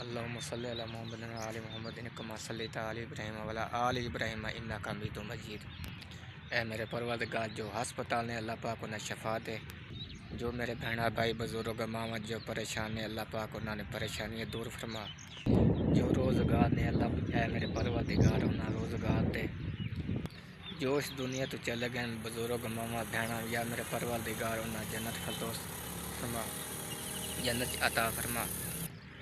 अल्लाहुम्मा सल्लि अला मुहम्मद व आलि मुहम्मद कमा सल्लैता अला इब्राहीम व अला आलि इब्राहीम इन्नका हमीदुम मजीद। ए मेरे परवरदिगार, जो हस्पताल ने अल्लाह पाक उन्हें शफा दे। जो मेरे बहना भाई बुजुर्ग मामा जो परेशान ने अल्लाह पाक उन्होंने परेशानियाँ दूर फरमा। जो रोज़गार ने अल्लाह ए मेरे परवरदिगार उन्हें रोज़गार दे। जो इस दुनिया तो चले गए बुजुर्ग मामा बहना या मेरे परवरदिगार उन्हें जन्नत फिरदौस फरमा, जन्नत अता फरमा।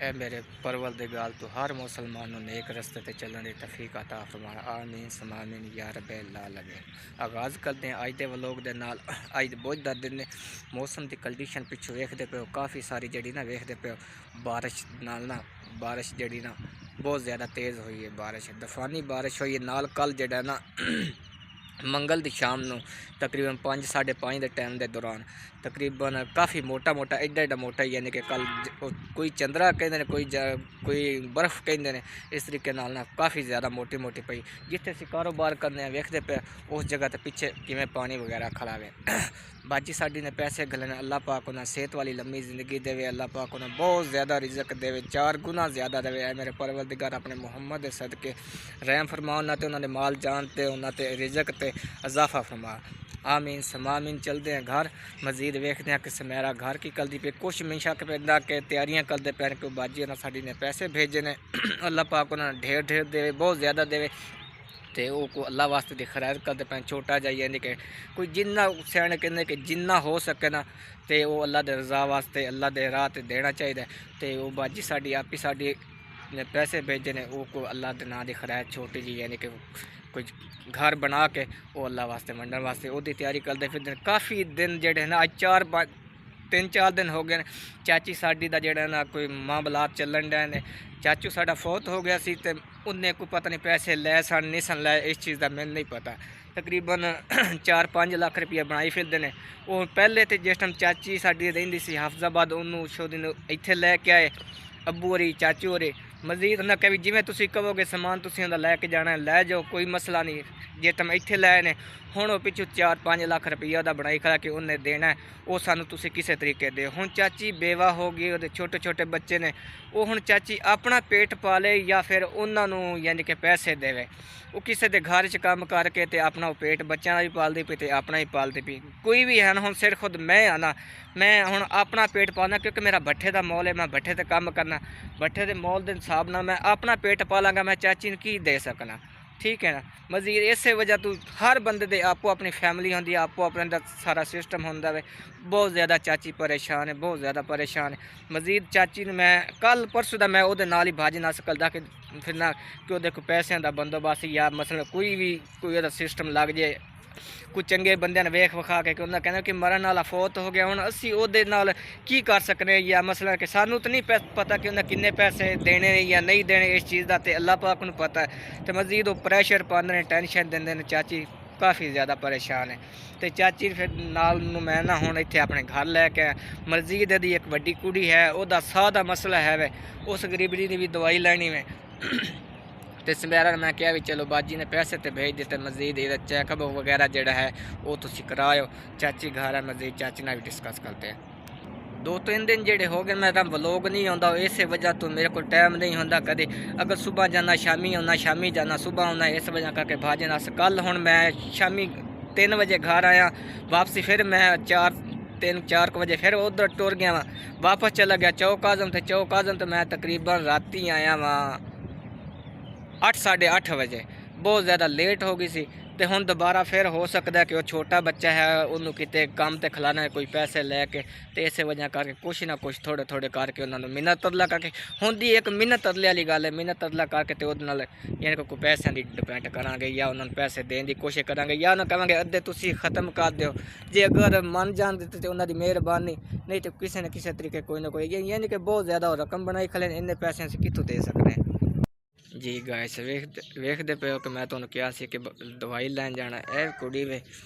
ए मेरे परवरदिगार तो हर मुसलमान नेक रस्ते ते चलने की तौफीक अता फरमा। आमीन समामीन या रब्बिल आलमीन। आगाज़ करते हैं अज के व्लॉग दे नाल। अज बहुत दर दिन ने मौसम की कंडीशन पिछू वेखते पे हो, काफ़ी सारी जड़ी ना वेखते पे हो बारिश नाल ना बारिश जड़ी ना बहुत ज़्यादा तेज़ हुई है। बारिश तूफानी बारिश हुई है नाल। कल जड़ा ना मंगल की शाम को तकरीबन 5 साढ़े 5 के टाइम के दौरान तकरीबन काफ़ी मोटा मोटा एडा एडा मोटा यानी कि कल कोई चंद्रा कहते हैं कोई बर्फ़ कहते हैं। इस तरीके नाल ना काफ़ी ज़्यादा मोटी मोटी पई। जिथे असीं कारोबार करने वेखते पे उस जगह तो पिछे किमें पानी वगैरह खड़ा वे। बाजी साडी ने पैसे गलने अल्लाह पाक उन्हें सेहत वाली लम्बी ज़िंदगी देवे। अल्लाह पाक उन्हें बहुत ज़्यादा रिज़्क देवे, 4 गुना ज़्यादा देवे। मेरे परवरदिगार अपने मुहम्मद के सदके रहम फरमा उन्होंने उन्होंने माल जान ते उन्होंने रिज़्क ते इजाफा फरमा। आमीन समामीन। चलते हैं घर मजीद वेखते हैं कि मेरा घर की करती पे कुछ मिशा के पैदा के तैयारियां करते पैन को बाजी उन्हें साड़ी ने पैसे भेजे ने अल्लाह पाक उन्होंने ढेर ढेर देवे, बहुत ज़्यादा देवे। तो वो को अल्लाह वास्ते दी खैर करते पैन छोटा जाइए यानी कि कोई जिन्ना सियाने कहते कि जिन्ना हो सके ना तो वो अल्लाह के रज़ा वास्ते अल्लाह के राह ते देना चाहिए। तो वो बाजी साड़ी आप ही साड़ी ने पैसे भेजे ने वो को अल्लाह के नाम की खैर छोटी जी यानी कि कुछ घर बना के वो अल्लाह वास्ते मंडन वास्ते उसकी तैयारी करते फिर काफ़ी दिन जड़े ना अज 3-4 दिन हो गए। चाची साड़ी का जड़ा ना कोई मामलात चलन डे ने। चाचू साड़ा फौत हो गया सी ते उन्हें कोई पता नहीं पैसे लै सन नहीं सन लै, इस चीज़ का मैंने नहीं पता। तकरीबन 4-5 लाख रुपया बनाई फिरते हैं। वो पहले तो जिस टाइम चाची साड़ी रही सी हाफजाबाद उन्होंने शोदी इत्थे लैके आए अबू होरी चाचू होरे। मजीद उन्हें कहा भी जिमें तुम कहोगे समान तुम लैके जाना लै जाओ, कोई मसला नहीं। जे तुम इत्थे लै ने हुण वो पिछू 4-5 लाख रुपया का बनाई खड़ा कि उन्हें देना है वो सानू तुसी किसी तरीके दे। हुण चाची बेवा हो गई, वो छोटे छोटे बच्चे ने। वो हुण चाची अपना पेट पाले या फिर उन्होंने यानी कि पैसे देवे। वो किसी के घर च काम करके तो अपना वो पेट बच्चों का भी पालती पी तो अपना ही पालती पी। कोई भी है ना हुण सिर खुद मैं आना, मैं हुण अपना पेट पालना क्योंकि मेरा भट्ठे का मॉल है, मैं भट्ठे से काम करना। भट्ठे के मॉल के हिसाब न मैं अपना पेट पालांगा, मैं चाची ने की दे सकना। ठीक है ना। मजीद इस वजह तो हर बंदे दे आपो अपनी फैमिली होंगी, आपो अपने सारा सिस्टम होंदा वे। बहुत ज़्यादा चाची परेशान है, बहुत ज़्यादा परेशान है। मजीद चाची ने मैं कल परसों का मैं वो नाल ही भाजी नस करदा कि फिर ना कि वो पैसों का बंदोबस्त या मसला कोई भी कोई सिस्टम लग जाए। कुछ चंगे बंदे ने वेख विखा के उन्हें कहना कि मरन वाला फौत हो गया, हुण असी उहदे नाल की कर सकने या मसला कि सानू तो नहीं पता कि उन्हें किन्ने पैसे देने या नहीं देने इस चीज़ का तो अल्लाह पाक नूं पता है। तो मजीद वो प्रेशर पाते हैं, टेंशन देंदे ने। चाची काफ़ी ज़्यादा परेशान है। तो चाची फिर नाल मैं ना हुण इत्थे अपने घर लैके आया। मजीद दी एक वड्डी कुड़ी है, वह साह का मसला है वे, उस गरीबड़ी की भी दवाई लैनी में। तो समेरा मैं क्या भी चलो बाजी ने पैसे तो भेज दिते। मजीद ये चेकअप वगैरह जोड़ा है वो तुम कराओ। चाची घर है, मजीद चाची ना भी डिस्कस करते हैं। 2-3 दिन जोड़े हो गए मेरा व्लॉग नहीं आता, इस वजह तो मेरे को टाइम नहीं होंदा। कदे अगर सुबह जाना शामी आना, शामी जाना सुबह आना, इस वजह करके भाजे नस। कल हुण मैं शामी 3 बजे घर आया, वापसी फिर मैं 3-4 बजे फिर उधर टुर गया वहाँ, वापस चला गया चौक आज़म। तो चौक आज़म तो मैं तकरीबन राती आया वहाँ 8-8:30 बजे, बहुत ज़्यादा लेट हो गई सी। तो हुण दोबारा फिर हो सकता है कि वो छोटा बच्चा है उन्होंने कितने काम ते खिलाना है, कोई पैसे लैके। तो इस वजह करके कुछ ना कुछ थोड़े थोड़े करके उन्होंने मिन्नत तरला करके होंदी एक मिन्नत तरले वाली गल है। मिन्नत तरला करके तो उहदे नाल यानी कि कोई पैसों की डिपेंड करांगे या उन्होंने पैसे देने की कोशिश करांगे या उन्होंने कहांगे अद्धे तुसीं खत्म कर दो। जे अगर मन जान देते तो उन्होंने मेहरबानी, नहीं तो किसी न किसी तरीके कोई ना कोई यानी कि बहुत ज़्यादा रकम बनाई खले, इन्ने पैसे असीं कित्थों दे सकते हैं। जी गाइस वेखते पे हो कि मैं तुहानूं कहा सी कि दवाई लैन जाना। ए कुड़ी वे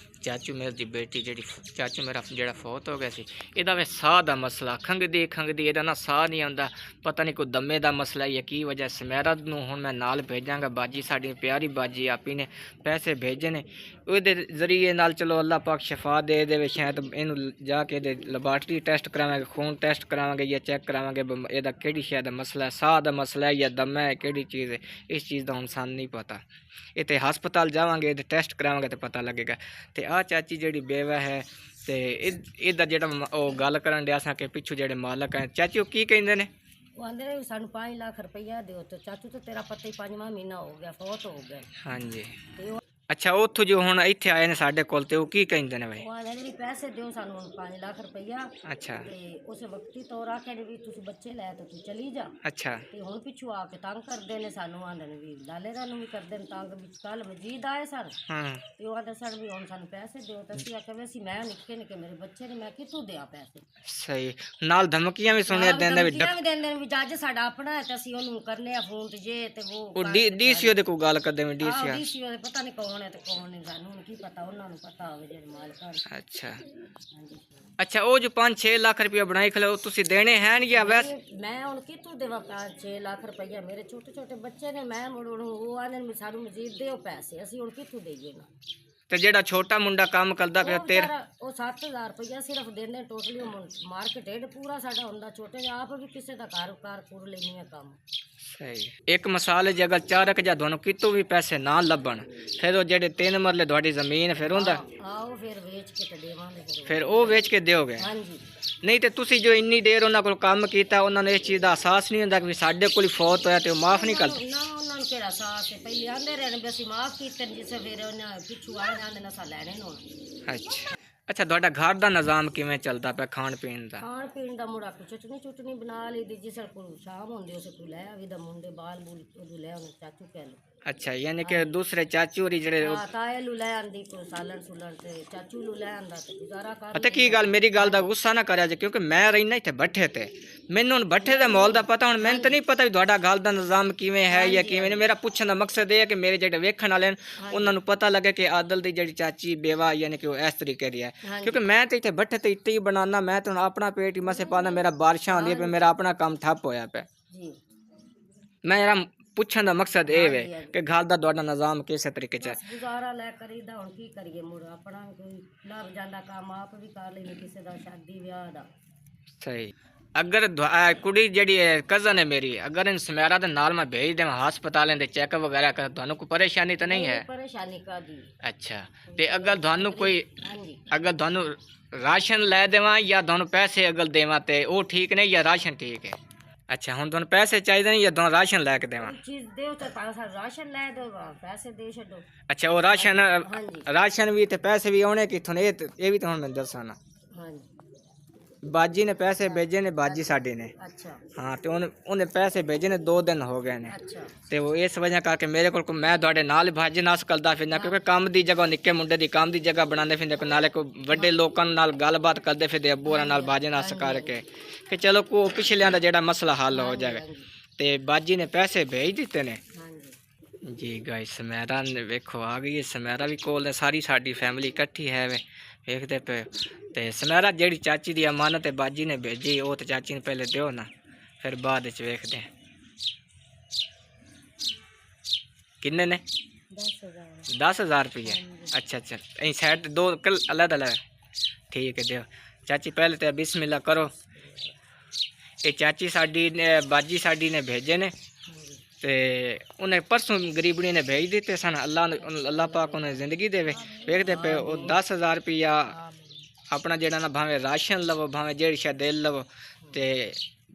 ਚਾਚੂ ਮੇਰੀ ਦੀ ਬੇਟੀ ਜਿਹੜੀ ਚਾਚੂ ਮੇਰਾ ਜਿਹੜਾ ਫੌਤ ਹੋ ਗਿਆ ਸੀ, ਇਹਦਾ ਵੇ ਸਾਹ ਦਾ ਮਸਲਾ, ਖੰਘਦੀ ਇਹਦਾ ਨਾ ਸਾਹ ਨਹੀਂ ਆਉਂਦਾ, ਪਤਾ ਨਹੀਂ ਕੋਈ ਦਮੇ ਦਾ ਮਸਲਾ ਜਾਂ ਕੀ ਵਜ੍ਹਾ। ਸਮੈਰਾ ਨੂੰ ਹੁਣ ਮੈਂ ਨਾਲ ਭੇਜਾਂਗਾ, ਬਾਜੀ ਸਾਡੀ ਪਿਆਰੀ ਬਾਜੀ ਆਪੀ ਨੇ ਪੈਸੇ ਭੇਜੇ ਨੇ, ਉਹਦੇ ਜ਼ਰੀਏ ਨਾਲ ਚਲੋ ਅੱਲਾਹ ਪਾਕ ਸ਼ਫਾ ਦੇ ਦੇਵੇ। ਸ਼ਾਇਦ ਇਹਨੂੰ ਜਾ ਕੇ ਇਹਦੇ ਲੈਬਾਰਟਰੀ ਟੈਸਟ ਕਰਾਵਾਂਗੇ, ਖੂਨ ਟੈਸਟ ਕਰਾਵਾਂਗੇ ਜਾਂ ਚੈੱਕ ਕਰਾਵਾਂਗੇ ਇਹਦਾ ਕਿਹੜੀ ਸ਼ਾਇਦ ਮਸਲਾ ਹੈ, ਸਾਹ ਦਾ ਮਸਲਾ ਹੈ ਜਾਂ ਦਮਾ ਹੈ, ਕਿਹੜੀ ਚੀਜ਼ ਹੈ, ਇਸ ਚੀਜ਼ ਦਾ ਹੁਣ ਸਾਨੂੰ ਨਹੀਂ ਪਤਾ। ਇੱਥੇ ਹਸਪਤਾਲ ਜਾਵਾਂਗੇ ਇਹਦੇ ਟੈਸਟ ਕਰਾਵਾਂਗੇ ਤਾਂ ਪਤਾ ਲੱਗੇਗਾ। ਤੇ ਆਹ ਚਾਚੀ ਜਿਹੜੀ ਬੇਵਾ ਹੈ ਤੇ ਇਹਦਾ ਜਿਹੜਾ ਉਹ ਗੱਲ ਕਰਨ ਡਿਆ ਸਾਂ ਕਿ ਪਿੱਛੋਂ ਜਿਹੜੇ ਮਾਲਕ ਹੈ, ਚਾਚੀ ਉਹ ਕੀ ਕਹਿੰਦੇ ਨੇ? ਉਹ ਆਂਦੇ ਨੇ ਸਾਨੂੰ 5 ਲੱਖ ਰੁਪਈਆ ਦਿਓ। ਤੇ ਚਾਚੂ ਤੇ ਤੇਰਾ ਪਤਾ ਹੀ 5ਵਾਂ ਮਹੀਨਾ ਹੋ ਗਿਆ, ਫੌਤ ਹੋ ਗਿਆ। ਹਾਂਜੀ। ਤੇ ਉਹ ਅੱਛਾ, ਉੱਥੋਂ ਜੋ ਹੁਣ ਇੱਥੇ ਆਏ ਨੇ ਸਾਡੇ ਕੋਲ ਤੇ ਉਹ ਕੀ ਕਹਿੰਦੇ ਨੇ ਬਈ? ਉਹ ਆਂਦੇ ਨੇ ਵੀ ਪੈਸੇ ਦਿਓ ਸਾਨੂੰ 5 ਲੱਖ ਰੁਪਈਆ। ਅੱਛਾ। ਤੇ ਉਸ ਵਕਤੀ ਤੌਰ ਆਖਿਆ ਨੇ ਵੀ ਤੁਸੀਂ ਬੱਚੇ ਲੈ ਤੇ ਤੂੰ ਚਲੀ ਜਾ। ਅੱਛਾ। ਤੇ ਹੁਣ ਪਿੱਛੋਂ ਆ ਕੇ ਤੰਗ ਕਰਦੇ ਨੇ ਸਾਨੂੰ, ਆਂਦੇ ਨੇ ਵੀ ਲਾਲੇ ਦਾ ਨੂੰ ਵੀ ਕਰਦੇ ਨੇ ਤੰਗ। ਵਿੱਚ ਕੱਲ ਮਜੀਦ ਆਏ ਸਨ। ਹਾਂ। ਤੇ ਉਹ ਆਂਦੇ ਸਨ ਵੀ ਹੁਣ ਸਾਨੂੰ ਪੈਸੇ ਦਿਓ। ਤੇ ਅਸੀਂ ਆਖਿਆ ਵੀ ਅਸੀਂ ਮੈਂ ਨਿੱਕੇ ਨਿੱਕੇ ਮੇਰੇ ਬੱਚੇ ਨੇ, ਮੈਂ ਕਿੱਥੋਂ ਦਿਆਂ ਪੈਸੇ। ਸਹੀ। ਨਾਲ ਧਮਕੀਆਂ ਵੀ ਸੁਣਿਆ ਦਿੰਦੇ ਵੀ ਦਿੰਦੇ ਨੇ ਵੀ ਜੱਜ ਸਾਡਾ ਆਪਣਾ ਹੈ ਤੇ ਅਸੀਂ ਉਹਨੂੰ ਕਰਨੇ ਆ ਫੋਨ ਤੇ ਜੇ ਤੇ ਉਹ ਡੀਸੀਓ ਦੇ ਕੋਈ ਗੱਲ ਕਰਦੇ ਨੇ, ਡੀਸੀਓ ਦੇ ਪਤਾ ਨਹੀਂ ਕੌਣ ਹੈ ਤੇ ਕੌਣ ਨਹੀਂ, ਸਾਨੂੰ ਹੁਣ ਕੀ ਪਤਾ, ਉਹਨਾਂ ਨੂੰ ਪਤਾ ਹੋਵੇ ਜਿਹੜੇ ਮਾਲਕ ਹਨ। ਅੱਛਾ। ਅੱਛਾ, ਉਹ ਜੋ 5-6 ਲੱਖ ਰੁਪਇਆ ਬਣਾਈ ਖਲੇ ਉਹ ਤੁਸੀਂ ਦੇਣੇ ਹਨ ਜਾਂ ਵੈਸੇ? ਮੈਂ ਹੁਣ ਕਿੱਥੋਂ ਦੇਵਾਂ 5-6 ਲੱਖ ਰੁਪਈਆ? ਮੇਰੇ ਛੋਟੇ ਛੋਟੇ ਬੱਚੇ ਨੇ, ਮੈਂ ਮੁੜ ਹੁਣ ਉਹ ਆਨੇ ਨੇ ਸਾਨੂੰ ਮਜ਼ੀਦ ਦਿਓ ਪੈਸੇ, ਅਸੀਂ ਹੁਣ ਕਿੱਥੋਂ ਦੇਈਏ ਨਾ। ਤੇ ਜਿਹੜਾ ਛੋਟਾ ਮੁੰਡਾ ਕੰਮ ਕਰਦਾ ਪਿਆ ਤੇਰਾ, ਉਹ 7000 ਰੁਪਈਆ ਸਿਰਫ ਦੇਣੇ ਟੋਟਲੀ। ਮਾਰਕੀਟ ਢੇਡ ਪੂਰਾ ਸਾਡਾ ਹੁੰਦਾ, ਛੋਟੇ ਜਿਹੇ ਆਪ ਵੀ ਕਿਸੇ ਦਾ ਕਾਰੋਬਾਰ ਕਰ ਲੈਣੀ ਹੈ ਕੰਮ। ਸਹੀ। ਇੱਕ ਮਿਸਾਲ ਜੇ ਅਗਰ ਚਾਰਕ ਜਾਂ ਤੁਹਾਨੂੰ ਕਿਤੋਂ ਵੀ ਪੈਸੇ ਨਾ ਲੱਭਣ, ਫਿਰ ਉਹ ਜਿਹੜੇ 3 ਮਰਲੇ ਤੁਹਾਡੀ ਜ਼ਮੀਨ ਫਿਰ ਹੁੰਦਾ ਆਓ ਫਿਰ ਵੇਚ ਕੇ ਤੇ ਦੇਵਾਂਗੇ, ਫਿਰ ਉਹ ਵੇਚ ਕੇ ਦਿਓਗੇ? ਹਾਂਜੀ। ਨਹੀਂ ਤੇ ਤੁਸੀਂ ਜੋ ਇੰਨੀ ਦੇਰ ਉਹਨਾਂ ਕੋਲ ਕੰਮ ਕੀਤਾ, ਉਹਨਾਂ ਨੂੰ ਇਸ ਚੀਜ਼ ਦਾ ਅਹਿਸਾਸ ਨਹੀਂ ਹੁੰਦਾ ਕਿ ਸਾਡੇ ਕੋਲ ਫੌਤ ਹੋਇਆ ਤੇ ਉਹ ਮਾਫ ਨਹੀਂ ਕਰਦੇ? ਨਾ, ਉਹਨਾਂ ਨੂੰ ਕਿਹੜਾ ਅਹਿਸਾਸ ਹੈ? ਪਹਿਲੇ ਆਂਦੇ ਰਹੇ ਨੇ ਵੀ ਅਸੀਂ ਮਾਫ ਕੀਤੇ ਨੇ, ਜਿਸੇ ਫਿਰ ਉਹਨਾਂ ਪਿੱਛੋਂ ਆਏ ਜਾਂਦੇ ਨੇ ਅਸਾਂ ਲੈਣੇ ਨੇ। ਅੱਛਾ। ਅੱਛਾ, ਤੁਹਾਡਾ ਘਰ ਦਾ ਨਿਜ਼ਾਮ ਕਿਵੇਂ ਚੱਲਦਾ ਪਿਆ ਖਾਣ ਪੀਣ ਦਾ? ਖਾਣ ਪੀਣ ਦਾ ਮੁੜਾ ਕੋ ਚਟਨੀ ਬਣਾ ਲਈ ਦੀ, ਜਿਸ ਕੋਲ ਸ਼ਾਮ ਹੁੰਦੀ ਉਸ ਕੋਲ ਲੈ ਆਵੀ ਦਾ, ਮੁੰਡੇ ਬਾਲ ਬੂਲ ਉਹ ਲੈ ਆਉਂਦੇ ਚਾਚੂ ਕਹਿ ਲੋ। ਅੱਛਾ, ਯਾਨੀ ਕਿ ਦੂਸਰੇ ਚਾਚੂ ਹੋਰੀ ਜਿਹੜੇ ਤਾਏ ਨੂੰ ਲੈ ਆਂਦੀ ਕੋਈ ਸਾਲਣ ਸੁਲਣ, ਤੇ ਚਾਚੂ ਨੂੰ ਲੈ ਆਂਦਾ ਤੇ ਗੁਜ਼ਾਰਾ ਕਰ। ਅਤੇ ਕੀ ਗੱਲ, ਮੇਰੀ ਗੱਲ ਦਾ ਗੁੱਸਾ ਨਾ ਕਰਿਆ ਜੇ, ਕਿਉਂਕਿ ਮੈਂ ਰਹਿਣਾ ਇੱਥੇ ਭੱਠੇ ਤੇ, ਮੈਨੂੰ ਹੁਣ ਭੱਠੇ ਦੇ ਮਾਹੌਲ ਦਾ ਪਤਾ। ਹੁਣ ਮੈਨੂੰ ਤਾਂ ਨਹੀਂ ਪਤਾ ਵੀ ਤੁਹਾਡਾ ਗੱਲ ਦਾ ਨਿਜ਼ਾਮ ਕਿਵੇਂ ਹੈ ਜਾਂ ਕਿਵੇਂ ਨਹੀਂ। ਮੇਰਾ ਪੁੱਛਣ ਦਾ ਮਕਸਦ ਇਹ ਹੈ ਕਿ ਮੇਰੇ ਜਿਹੜੇ ਵੇਖਣ ਵਾਲੇ ਨੇ ਉਹਨਾਂ ਨੂੰ ਪਤਾ ਲੱਗੇ ਕਿ ਆਦਲ ਦੀ ਜਿਹੜੀ ਚਾਚੀ ਬੇਵਾ ਯਾਨੀ ਕਿ ਉਹ ਇਸ ਤਰੀਕੇ ਦੀ ਹੈ। ਕਿਉਂਕਿ ਮੈਂ ਤਾਂ ਇੱਥੇ ਭੱਠੇ ਤੇ ਇੱਥੇ ਹੀ ਬਣਾਉਣਾ, ਮੈਂ ਤਾਂ ਹੁਣ ਆਪਣਾ ਪੇਟ ਹੀ ਮਸੇ ਪਾਣਾ, ਮੇਰਾ ਬਾਰਿਸ਼ਾਂ ਆਉਂਦੀਆਂ ਪਈ, ਮੇਰਾ ਆਪਣਾ ਕੰਮ ਠੱਪ ਹੋਇਆ ਪਿਆ। ਮੇਰਾ ਪੁੱਛਣ ਦਾ ਮਕਸਦ ਇਹ ਹੈ ਕਿ ਗੱਲ ਦਾ ਤੁਹਾਡਾ ਨਿਜ਼ਾਮ ਕਿਸ ਤਰੀਕੇ ਚ ਹੈ? ਗੁਜ਼ਾਰਾ ਲੈ ਕਰੀਦਾ, ਹੁਣ ਕੀ ਕਰੀਏ ਮੁੜ ਆਪਣਾ ਕੋਈ ਲੱਭ ਜਾਂਦਾ ਕੰਮ, ਆਪ ਵੀ ਕਰ ਲੈਂਦੇ ਕਿਸੇ ਦਾ ਸ਼ਾਦੀ ਵਿਆਹ ਦਾ। ਸਹੀ। ਅਗਰ ਕੁੜੀ ਜਿਹੜੀ ਕਜ਼ਨ ਹੈ ਮੇਰੀ, ਅਗਰ ਇਨ ਸਮੈਰਾ ਦੇ ਨਾਲ ਮੈਂ ਭੇਜ ਦੇਵਾਂ ਹਸਪਤਾਲਾਂ ਦੇ ਚੈੱਕ ਵਗੈरह ਕਰ, ਤੁਹਾਨੂੰ ਕੋਈ ਪਰੇਸ਼ਾਨੀ ਤਾਂ ਨਹੀਂ ਹੈ? ਪਰੇਸ਼ਾਨੀ ਕਾਦੀ? ਅੱਛਾ। ਤੇ ਅਗਰ ਤੁਹਾਨੂੰ ਕੋਈ ਹਾਂਜੀ, ਅਗਰ ਤੁਹਾਨੂੰ ਰਾਸ਼ਨ ਲੈ ਦੇਵਾਂ ਜਾਂ ਤੁਹਾਨੂੰ ਪੈਸੇ ਅਗਲ ਦੇਵਾਂ ਤੇ ਉਹ ਠੀਕ ਨਹੀਂ ਜਾਂ ਰਾਸ਼ਨ ਠੀਕ ਹੈ? ਅੱਛਾ, ਹੁਣ ਤੁਹਾਨੂੰ ਪੈਸੇ ਚਾਹੀਦੇ ਨੇ ਜਾਂ ਤੁਹਾਨੂੰ ਰਾਸ਼ਨ ਲੈ ਕੇ ਦੇਵਾਂ? ਚੀਜ਼ ਦਿਓ ਤੇ ਪਾਸਾ ਰਾਸ਼ਨ ਲੈ ਦਿਓ, ਪੈਸੇ ਦੇ ਛੱਡੋ। ਅੱਛਾ, ਉਹ ਰਾਸ਼ਨ ਵੀ ਤੇ ਪੈਸੇ ਵੀ ਆਉਣੇ ਕਿੱਥੋਂ ਨੇ? ਇਹ ਵੀ ਤਾਂ ਹੁਣ ਮੈਨੂੰ ਦੱਸੋ ਨਾ। ਹਾਂਜੀ। ਬਾਜੀ ਨੇ ਪੈਸੇ ਭੇਜੇ ਨੇ, ਬਾਜੀ ਸਾਡੀ ਨੇ। ਅੱਛਾ। ਹਾਂ, ਤੇ ਉਹਨੇ ਪੈਸੇ ਭੇਜੇ ਨੇ, 2 ਦਿਨ ਹੋ ਗਏ ਨੇ। ਅੱਛਾ। ਤੇ ਉਹ ਇਸ ਵਜ੍ਹਾ ਕਰਕੇ ਮੇਰੇ ਕੋਲ ਮੈਂ ਤੁਹਾਡੇ ਨਾਲ ਭਾਜੀ ਨਾਸ ਕਰਦਾ ਫਿਰਦਾ, ਕਿਉਂਕਿ ਕੰਮ ਦੀ ਜਗ੍ਹਾ ਨਿੱਕੇ ਮੁੰਡੇ ਦੀ ਕੰਮ ਦੀ ਜਗ੍ਹਾ ਬਣਾਉਂਦੇ ਫਿਰਦੇ, ਨਾਲੇ ਕੋਈ ਵੱਡੇ ਲੋਕਾਂ ਨਾਲ ਗੱਲਬਾਤ ਕਰਦੇ ਫਿਰਦੇ ਅੱਬੂ ਹੋਰਾਂ ਨਾਲ ਭਾਜੀ ਨਾਸ ਕਰਕੇ ਕਿ ਚਲੋ ਕੋ ਪਿਛਲਿਆਂ ਦਾ ਜਿਹੜਾ ਮਸਲਾ ਹੱਲ ਹੋ ਜਾਵੇ। ਤੇ ਬਾਜੀ ਨੇ ਪੈਸੇ ਭੇਜ ਦਿੱਤੇ ਨੇ। ਜੀ ਗਾਇਸ, ਸਮੈਰਾ ਨੇ ਵੇਖੋ ਆ ਗਈ, ਸਮੈਰਾ ਵੀ ਕੋਲ, ਸਾਰੀ ਸਾਡੀ ਫੈਮਿਲੀ ਇਕੱਠੀ ਹੈ ਵੇ, ਵੇਖਦੇ ਪਏ। ਤੇ ਸਮੈਰਾ ਜਿਹੜੀ ਚਾਚੀ ਦੀ ਅਮਾਨਤ ਹੈ ਬਾਜੀ ਨੇ ਭੇਜੀ, ਉਹ ਤੇ ਚਾਚੀ ਨੇ ਪਹਿਲੇ ਦਿਓ ਨਾ, ਫਿਰ ਬਾਅਦ ਵਿੱਚ ਵੇਖਦੇ ਕਿੰਨੇ ਨੇ। 10,000 रुपये। अच्छा अच्छा, यहीं साइड 2 कल अलग अलग, ठीक है दियो चाची। पहले तो बिस्मिल्लाह करो। ये चाची साड़ी ने बाजी साड़ी ने भेजे ने, ते उन्हें परसों गरीबनी ने भेज दिते सन। अल्लाह पाक उन्हें जिंदगी देवे। वेखते पे 10,000 रुपया अपना जेड़ा ना भावें राशन लवो भावें जेड़ी शायद दिल लवो, ते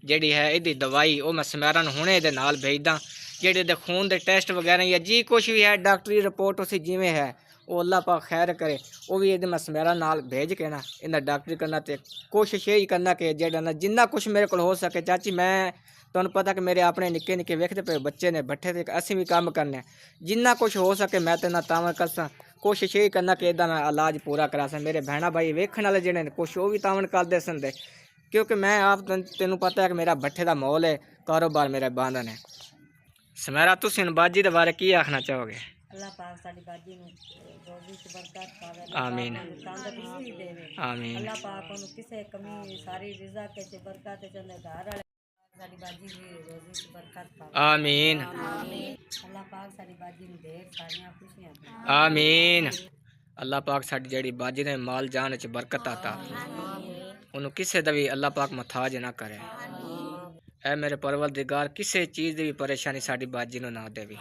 जेड़ी है इहदी दवाई वो मैं समैरा नूं हुणे इहदे नाल भेजदा। जेड़े दे खून दे टेस्ट वगैरह या जी कुछ भी है डॉक्टरी रिपोर्ट उसी जिमें है वो अल्लाह पाक खैर करे, वो भी ये मैं समैरा नाल भेज के ना इन्हें डॉक्टरी करना, तो कोशिश यही करना कि जेड़ा ना जिन्ना कुछ मेरे को हो सके। चाची मैं तुहानूं पता कि मेरे अपने निक्के निक्के वेखते पे बच्चे ने भट्ठे ते असीं भी काम करने, जिन्ना कुछ हो सके मैं तो ना तावन करसा। कोशिश यही करना कि इदा मैं इलाज पूरा करा सा। मेरे भैणा भाई वेखण वाले जेड़े ने कुछ वो भी तावन करदे सन दे, क्योंकि मैं आप तेनों पता है कि मेरा भट्ठे का माहौल है, कारोबार मेरा बंद है। समैरा तुसीं बाजी के बारे की आखना चाहोगे? अल्लाह पाक साडी बाजी ਨੂੰ ਰੋਜ਼ੀ ਚ ਬਰਕਤ ਪਾਵੇ आमीन ਤੰਦਰੁਸਤੀ ਦੇਵੇ आमीन ਅੱਲਾਹ ਪਾਕ ਉਹਨੂੰ ਕਿਸੇ ਕਮੀ ਸਾਰੀ ਰਿਜ਼ਕ ਤੇ ਬਰਕਤ ਚੰਦੇ ਘਰ ਵਾਲੇ ਸਾਡੀ ਬਾਜੀ ਦੀ ਰੋਜ਼ੀ ਚ ਬਰਕਤ ਪਾਵੇ आमीन ਅੱਲਾਹ ਪਾਕ ਸਾਡੀ ਬਾਜੀ ਨੂੰ ਢੇਰ ਸਾਰੀਆਂ ਖੁਸ਼ੀਆਂ ਦੇ आमीन अल्लाह पाक साडी जेड़ी बाजी ने माल जान च बरकत आता ਉਹਨੂੰ ਕਿਸੇ ਦਾ ਵੀ ਅੱਲਾਹ ਪਾਕ ਮੁਹਤਾਜ ਨਾ ਕਰੇ ਐ ਮੇਰੇ ਪਰਵਰदिगार ਕਿਸੇ ਚੀਜ਼ ਦੀ ਵੀ ਪਰੇਸ਼ਾਨੀ ਸਾਡੀ ਬਾਜੀ ਨੂੰ ਨਾ ਦੇਵੇ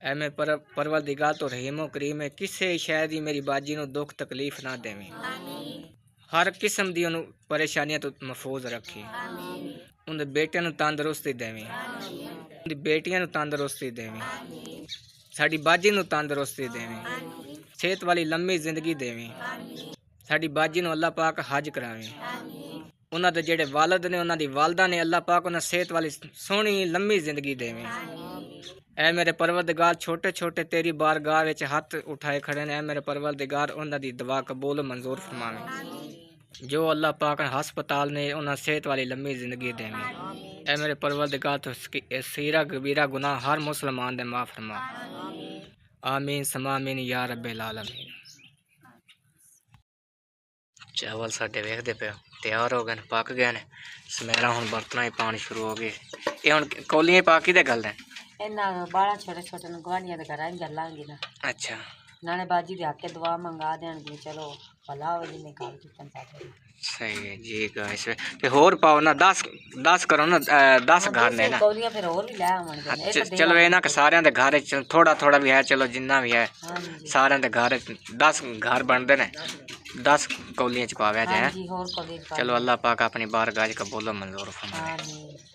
ਐ ਮੇਰੇ ਪਰਵਰदिगार ਤੋਂ ਰਹੀਮੋ ਕਰੀਮ ਹੈ ਕਿਸੇ ਸ਼ੈ ਦੀ ਮੇਰੀ ਬਾਜੀ ਨੂੰ ਦੁੱਖ ਤਕਲੀਫ ਨਾ ਦੇਵੇ ਹਰ ਕਿਸਮ ਦੀ ਉਹਨੂੰ ਪਰੇਸ਼ਾਨੀਆਂ ਤੋਂ ਮਹਿਫੂਜ਼ ਰੱਖੇ ਉਹਦੇ ਬੇਟਿਆਂ ਨੂੰ ਤੰਦਰੁਸਤੀ ਦੇਵੇ ਉਹਦੀ ਬੇਟੀਆਂ ਨੂੰ ਤੰਦਰੁਸਤੀ ਦੇਵੇ ਸਾਡੀ ਬਾਜੀ ਨੂੰ ਤੰਦਰੁਸਤੀ ਦੇਵੇ ਸਿਹਤ ਵਾਲੀ ਲੰਮੀ ਜ਼ਿੰਦਗੀ ਦੇਵੇ ਸਾਡੀ ਬਾਜੀ ਨੂੰ ਅੱਲਾਹ ਪਾਕ ਹਜ ਕਰਾਵੇ ਉਹਨਾਂ ਦੇ ਜਿਹੜੇ ਵਾਲਦ ਨੇ ਉਹਨਾਂ ਦੀ ਵਾਲਦਾ ਨੇ ਅੱਲਾਹ ਪਾਕ ਉਹਨਾਂ ਸਿਹਤ ਵਾਲੀ ਸੋਹਣੀ ਲੰਮੀ ਜ਼ਿੰਦਗੀ ਦੇਵੇ ਐ ਮੇਰੇ ਪਰਵਰदिगार ਛੋਟੇ ਛੋਟੇ ਤੇਰੀ ਬਾਰਗਾਹ ਵਿੱਚ ਹੱਥ ਉਠਾਏ ਖੜੇ ਨੇ ਐ ਮੇਰੇ ਪਰਵਰदिगार ਉਹਨਾਂ ਦੀ ਦੁਆ ਕਬੂਲ ਮਨਜ਼ੂਰ ਫਰਮਾਵੇ ਜੋ ਅੱਲਾਹ ਪਾਕ ਹਸਪਤਾਲ ਨੇ ਉਹਨਾਂ ਸਿਹਤ ਵਾਲੀ ਲੰਮੀ ਜ਼ਿੰਦਗੀ ਦੇਵੇ ਐ ਮੇਰੇ ਪਰਵਰदिगार ਤੋਂ ਸੀਰਾ ਕਬੀਰਾ ਗੁਨਾਹ ਹਰ ਮੁਸਲਮਾਨ ਦੇ ਮਾਫ ਫਰਮਾ आमीन समामीन या रब्बिल आलमीन चावल साडे वेखदे पे तैयार हो गए ने पक गए ने समेरा हुण बर्तनां ही पानी शुरू हो गए ये हुण कौलियां पाकी दे गल ने ਇਹਨਾਂ ਬਾਲਾ ਛੋਟੇ ਛੋਟੇ ਨੂੰ ਗਵਾਂਢੀਆਂ ਦੇ ਘਰਾਂ ਗੱਲਾਂਗੇ ਨਾ अच्छा ਨਾਲੇ ਬਾਜੀ ਦੇ ਹੱਕੇ ਦੁਆ ਮੰਗਾ ਦੇਣਗੇ ਚਲੋ ਭਲਾ ਹੋ ਜੀ ਨਿਕਾਲ ਦਿੱਤਨ ਸਾਡੇ सही है जी गाइस ते होर पाओ ना 10 करो ना 10 घर ने ना ਕੌਲੀਆਂ ਫਿਰ ਹੋਰ ਵੀ ਲੈ ਆਵਾਂਗੇ ਇੱਕ चलो ये ना कि सारे दे घर च थोड़ा थोड़ा भी है चलो जिन्ना भी है ਹਾਂਜੀ सारे दे घर 10 घर बनते ने 10 कौलियां च पावे जाए ਹਾਂਜੀ ਹੋਰ ਕੌਲੀ चलो अल्लाह पाक अपनी बारगाह च कबूल मंजूर फरमाए आमीन